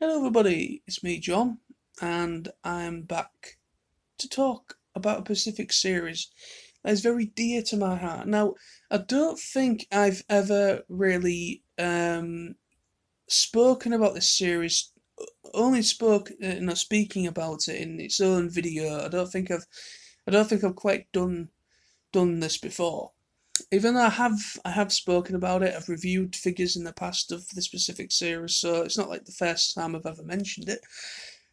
Hello, everybody. It's me, John, and I'm back to talk about a Pacific series that is very dear to my heart. Now, I don't think I've ever really spoken about this series. Only speaking about it in its own video. I don't think I've quite done this before. Even though I have spoken about it, I've reviewed figures in the past of the specific series, so it's not like the first time I've ever mentioned it.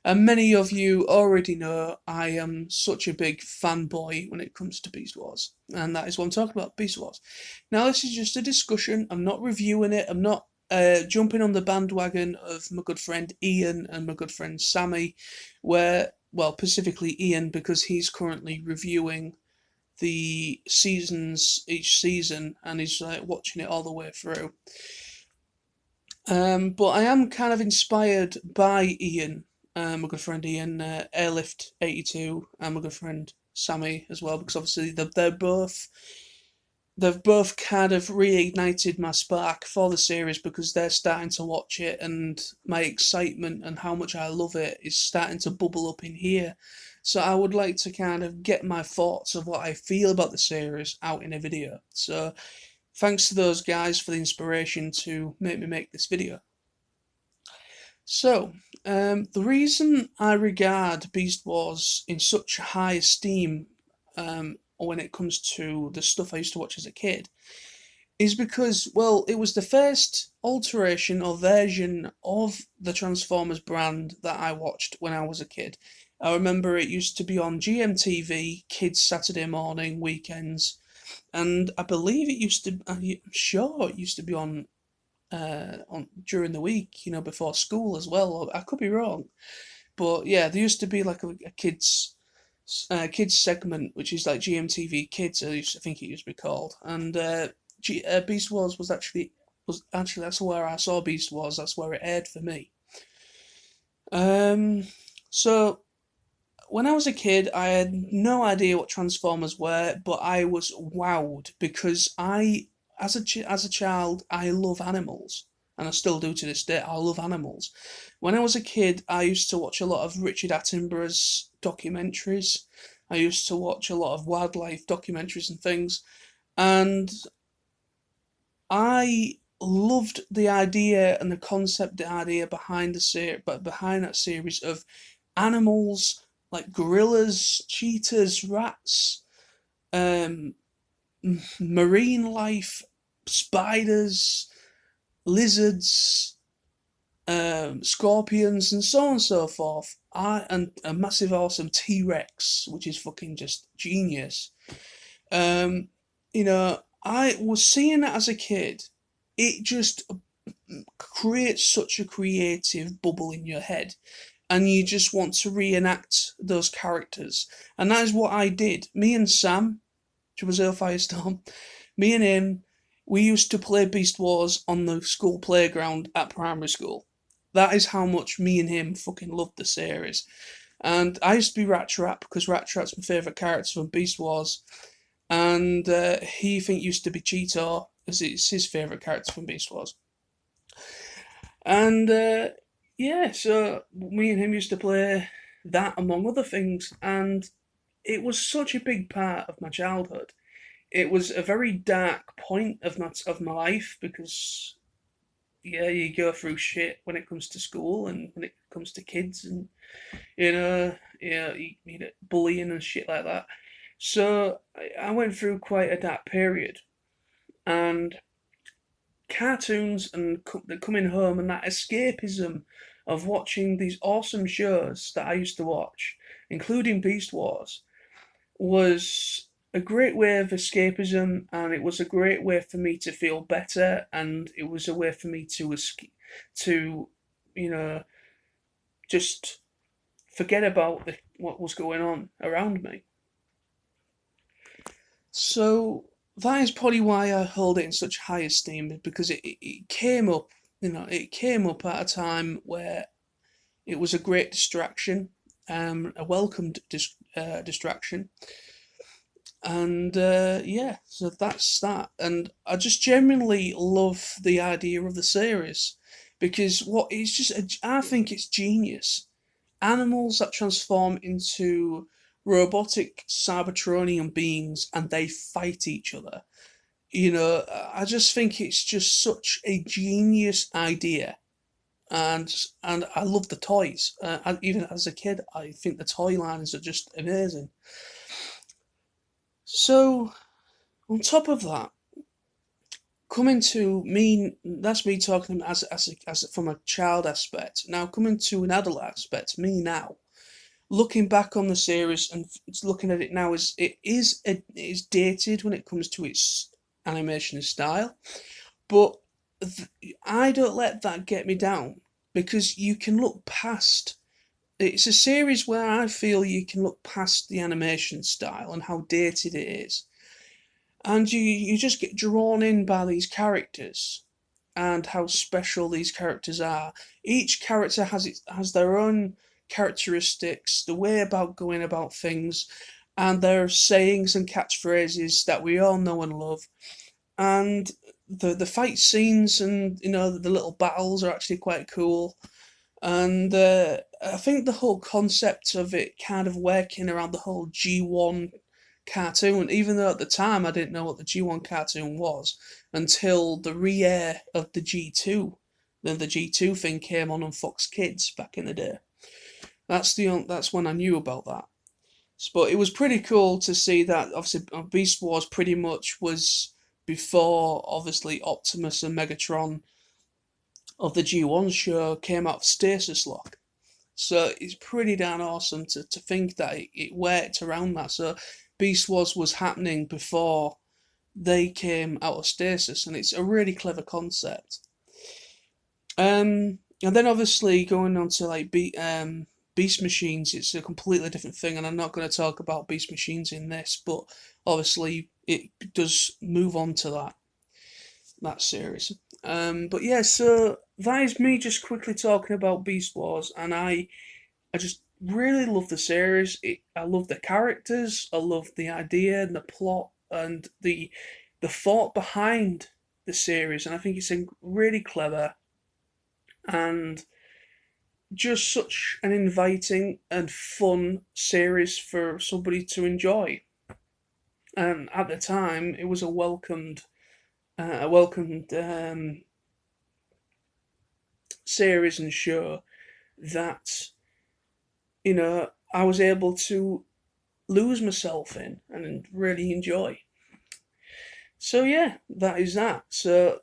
And many of you already know I am such a big fanboy when it comes to Beast Wars, and that is what I'm talking about, Beast Wars. Now, this is just a discussion. I'm not reviewing it. I'm not jumping on the bandwagon of my good friend Ian and my good friend Sami, specifically Ian, because he's currently reviewing the seasons each season and he's like watching it all the way through. But I am kind of inspired by Ian, my good friend Ian, Airlift82, and my good friend Sami as well, because obviously they've both kind of reignited my spark for the series because they're starting to watch it, and my excitement and how much I love it is starting to bubble up in here. So I would like to kind of get my thoughts of what I feel about the series out in a video. So thanks to those guys for the inspiration to make me make this video. So, the reason I regard Beast Wars in such high esteem when it comes to the stuff I used to watch as a kid is because, well, it was the first alteration or version of the Transformers brand that I watched when I was a kid. I remember it used to be on GMTV, Kids Saturday morning, weekends, and I believe it used to, I'm sure it used to be on during the week, before school as well. I could be wrong, but yeah, there used to be like a kids segment, which is like GMTV Kids. I think it used to be called, and Beast Wars was actually that's where I saw Beast Wars. That's where it aired for me. So when I was a kid, I had no idea what Transformers were, but I was wowed because as a child, I love animals, and I still do to this day. I love animals. When I was a kid, I used to watch a lot of Richard Attenborough's documentaries. I used to watch a lot of wildlife documentaries and things, and I loved the idea and the concept, the idea behind behind that series of animals like gorillas, cheetahs, rats, um, marine life, spiders, lizards, scorpions, and so on and so forth. And a massive, awesome T Rex, which is fucking just genius. Um, I was seeing that as a kid. It just creates such a creative bubble in your head, and you just want to reenact those characters. And that is what I did. Me and Sam, who was Firestorm, me and him, we used to play Beast Wars on the school playground at primary school. That is how much me and him fucking loved the series. And I used to be Rattrap because Rattrap's my favourite character from Beast Wars. And he used to be Cheetor as it's his favourite character from Beast Wars. And yeah, so me and him used to play that among other things, and it was such a big part of my childhood. It was a very dark point of my life because yeah, you go through shit when it comes to school and when it comes to kids, and you know, bullying and shit like that. So I went through quite a dark period, and cartoons and the coming home and that escapism of watching these awesome shows that I used to watch, including Beast Wars, was a great way of escapism, and it was a great way for me to feel better, and it was a way for me to you know just forget about what was going on around me. So that is probably why I hold it in such high esteem, because it came up, it came up at a time where it was a great distraction, a welcomed distraction, and yeah, so that's that. And I just genuinely love the idea of the series. because what it's just I think it's genius. Animals that transform into robotic Cybertronian beings and they fight each other. I just think it's just such a genius idea, and I love the toys. Even as a kid, I think the toy lines are just amazing. So on top of that, coming to me, that's me talking as from a child aspect. Now coming to an adult aspect, me now looking back on the series and looking at it now, it is dated when it comes to its animation style, but I don't let that get me down, because you can look past. It's a series where I feel you can look past the animation style and how dated it is, and you just get drawn in by these characters and how special these characters are. Each character has their own characteristics, the way about going about things, and their sayings and catchphrases that we all know and love. And the fight scenes and the little battles are actually quite cool. And I think the whole concept of it kind of working around the whole G1 cartoon, even though at the time I didn't know what the G1 cartoon was until the re-air of the G2. Then the G2 thing came on Fox Kids back in the day. That's when I knew about that. But it was pretty cool to see that obviously Beast Wars pretty much was before obviously Optimus and Megatron of the G1 show came out of stasis lock. So it's pretty darn awesome to think that it worked around that. So Beast Wars was happening before they came out of stasis, and it's a really clever concept. And then obviously going on to like Beast Machines, it's a completely different thing, and I'm not going to talk about Beast Machines in this, but obviously it does move on to that series. But yeah, so that is me just quickly talking about Beast Wars, and I just really love the series. I love the characters, I love the idea and the plot and the thought behind the series, and I think it's really clever and just such an inviting and fun series for somebody to enjoy. And at the time, it was a welcomed series and show that I was able to lose myself in and really enjoy. So yeah, that is that. So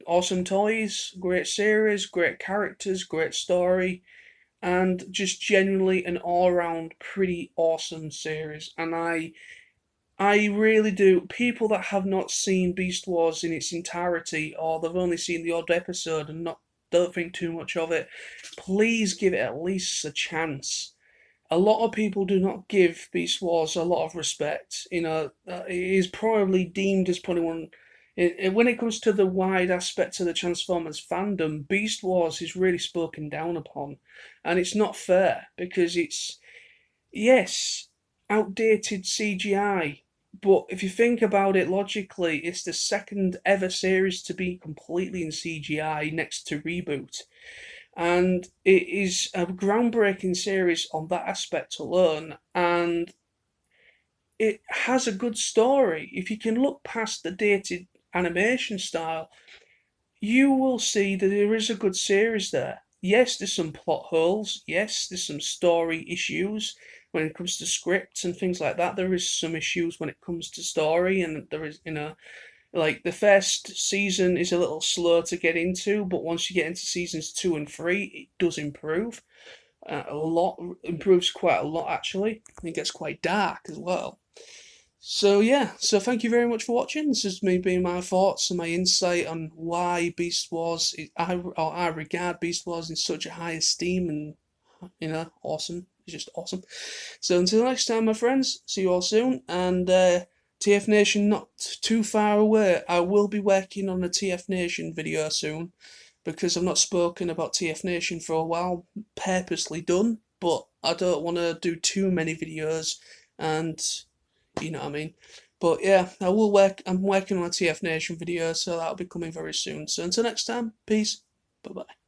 awesome toys, great series, great characters, great story, and just genuinely an all-around pretty awesome series. And I really do. People that have not seen Beast Wars in its entirety, or they've only seen the odd episode and don't think too much of it, please give it at least a chance. A lot of people do not give Beast Wars a lot of respect. It is probably deemed as probably one. When it comes to the wide aspect of the Transformers fandom, Beast Wars is really spoken down upon, and it's not fair because it's, yes, outdated CGI, but if you think about it logically, it's the second ever series to be completely in CGI next to Reboot. And it is a groundbreaking series on that aspect alone, and it has a good story. If you can look past the dated animation style, you will see that there is a good series there. Yes, there's some plot holes. Yes, there's some story issues when it comes to scripts and things like that. There is some issues when it comes to story, and there is, like the first season is a little slow to get into, but once you get into seasons 2 and 3, it does improve a lot. Improves quite a lot actually. It gets quite dark as well. So yeah, so thank you very much for watching. This is me being my thoughts and my insight on why Beast Wars. I regard Beast Wars in such a high esteem, and awesome. It's just awesome. So until next time, my friends. See you all soon, and TF Nation not too far away. I will be working on a TF Nation video soon, because I've not spoken about TF Nation for a while. Purposely done, but I don't want to do too many videos, and you know what I mean. But yeah, I'm working on a TF Nation video, so that'll be coming very soon. So until next time, peace. Bye bye.